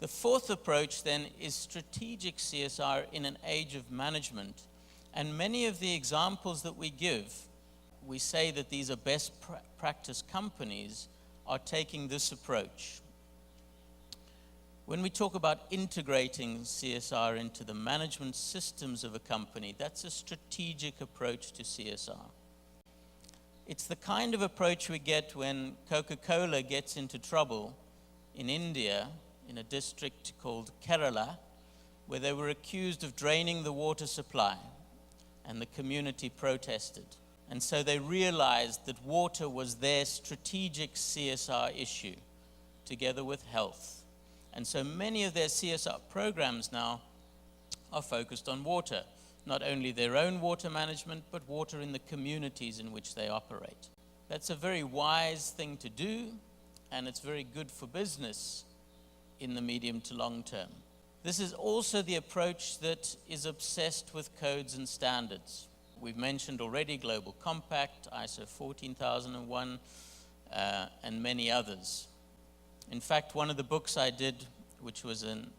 The fourth approach then is strategic CSR in an age of management. And many of the examples that we give, we say that these are best practice companies, are taking this approach. When we talk about integrating CSR into the management systems of a company, that's a strategic approach to CSR. It's the kind of approach we get when Coca-Cola gets into trouble in India, in a district called Kerala, where they were accused of draining the water supply, and the community protested. And so they realized that water was their strategic CSR issue, together with health. And so many of their CSR programs now are focused on water, not only their own water management, but water in the communities in which they operate. That's a very wise thing to do, and it's very good for business in the medium to long term. This is also the approach that is obsessed with codes and standards. We've mentioned already Global Compact, ISO 14001, and many others. In fact, one of the books I did, which was an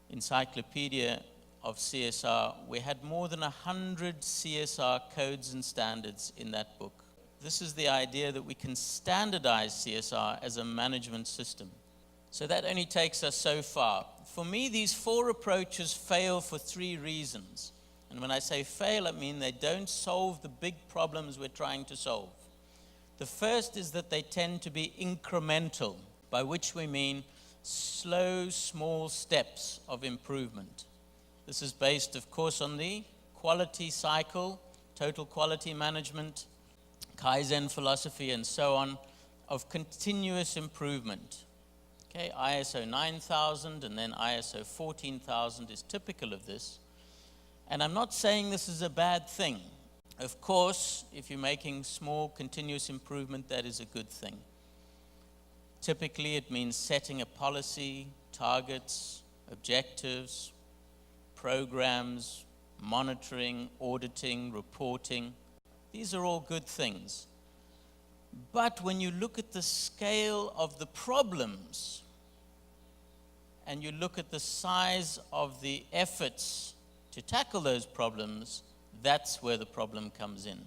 encyclopedia of CSR, we had more than 100 CSR codes and standards in that book. This is the idea that we can standardize CSR as a management system. So that only takes us so far. For me, these four approaches fail for three reasons. And when I say fail, I mean they don't solve the big problems we're trying to solve. The first is that they tend to be incremental, by which we mean slow, small steps of improvement. This is based, of course, on the quality cycle, total quality management, Kaizen philosophy, and so on, of continuous improvement. Okay, ISO 9000 and then ISO 14000 is typical of this. And I'm not saying this is a bad thing. Of course, if you're making small continuous improvement, that is a good thing. Typically, it means setting a policy, targets, objectives, programs, monitoring, auditing, reporting. These are all good things. But when you look at the scale of the problems and you look at the size of the efforts to tackle those problems, that's where the problem comes in.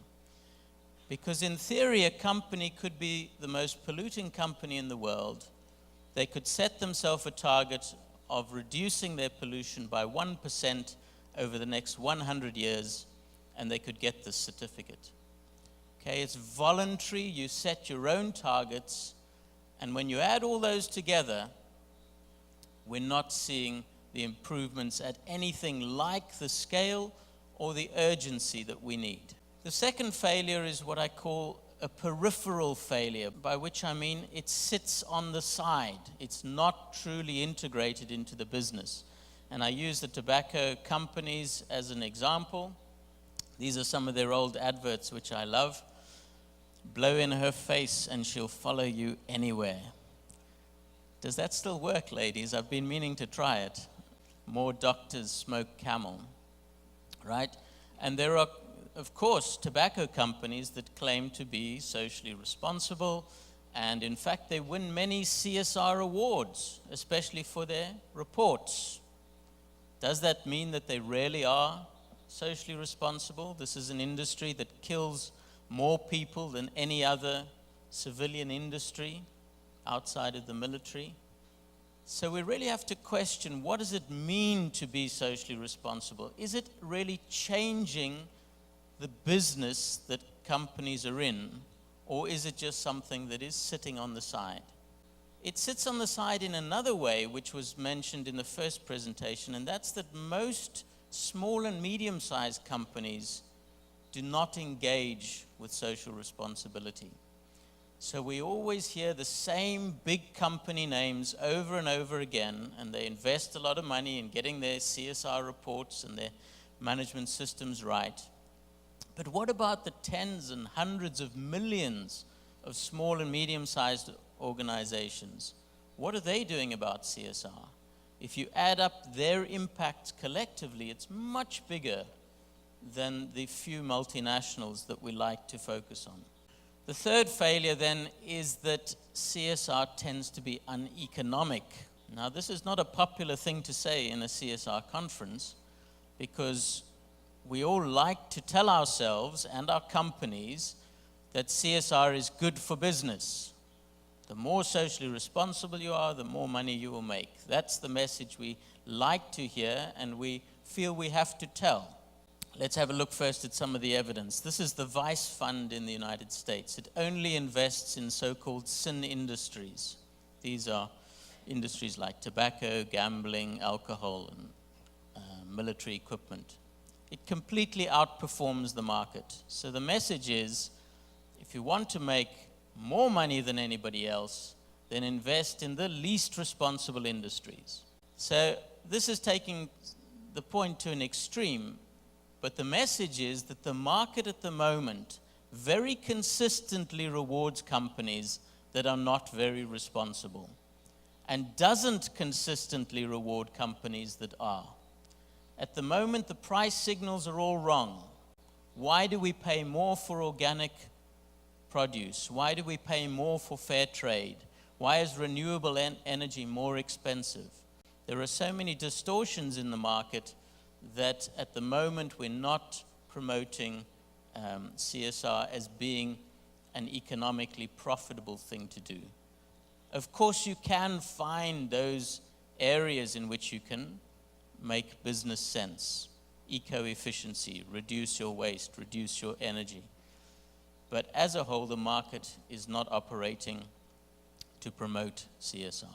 Because in theory, a company could be the most polluting company in the world. They could set themselves a target of reducing their pollution by 1% over the next 100 years, and they could get this certificate. Okay, it's voluntary, you set your own targets, and when you add all those together, we're not seeing the improvements at anything like the scale or the urgency that we need. The second failure is what I call a peripheral failure, by which I mean it sits on the side. It's not truly integrated into the business. And I use the tobacco companies as an example. These are some of their old adverts, which I love. Blow in her face and she'll follow you anywhere. Does that still work, ladies? I've been meaning to try it. More doctors smoke Camel, right? And there are, of course, tobacco companies that claim to be socially responsible, and in fact, they win many CSR awards, especially for their reports. Does that mean that they really are socially responsible? This is an industry that kills more people than any other civilian industry outside of the military. So we really have to question, what does it mean to be socially responsible? Is it really changing the business that companies are in, or is it just something that is sitting on the side? It sits on the side in another way, which was mentioned in the first presentation, and that's that most small and medium-sized companies do not engage with social responsibility. So we always hear the same big company names over and over again, and they invest a lot of money in getting their CSR reports and their management systems right. But what about the tens and hundreds of millions of small and medium-sized organizations? What are they doing about CSR? If you add up their impact collectively, it's much bigger than the few multinationals that we like to focus on. The third failure then is that CSR tends to be uneconomic Now, this is not a popular thing to say in a CSR conference, because we all like to tell ourselves and our companies that CSR is good for business. The more socially responsible you are, the more money you will make. That's the message we like to hear and we feel we have to tell. Let's have a look first at some of the evidence. This is the Vice Fund in the United States. It only invests in so-called sin industries. These are industries like tobacco, gambling, alcohol, and military equipment. It completely outperforms the market. So the message is, if you want to make more money than anybody else, then invest in the least responsible industries. So this is taking the point to an extreme, but the message is that the market at the moment very consistently rewards companies that are not very responsible and doesn't consistently reward companies that are. At the moment, the price signals are all wrong. Why do we pay more for organic produce? Why do we pay more for fair trade? Why is renewable energy more expensive? There are so many distortions in the market that at the moment we're not promoting CSR as being an economically profitable thing to do. Of course, you can find those areas in which you can make business sense, eco-efficiency, reduce your waste, reduce your energy. But as a whole, the market is not operating to promote CSR.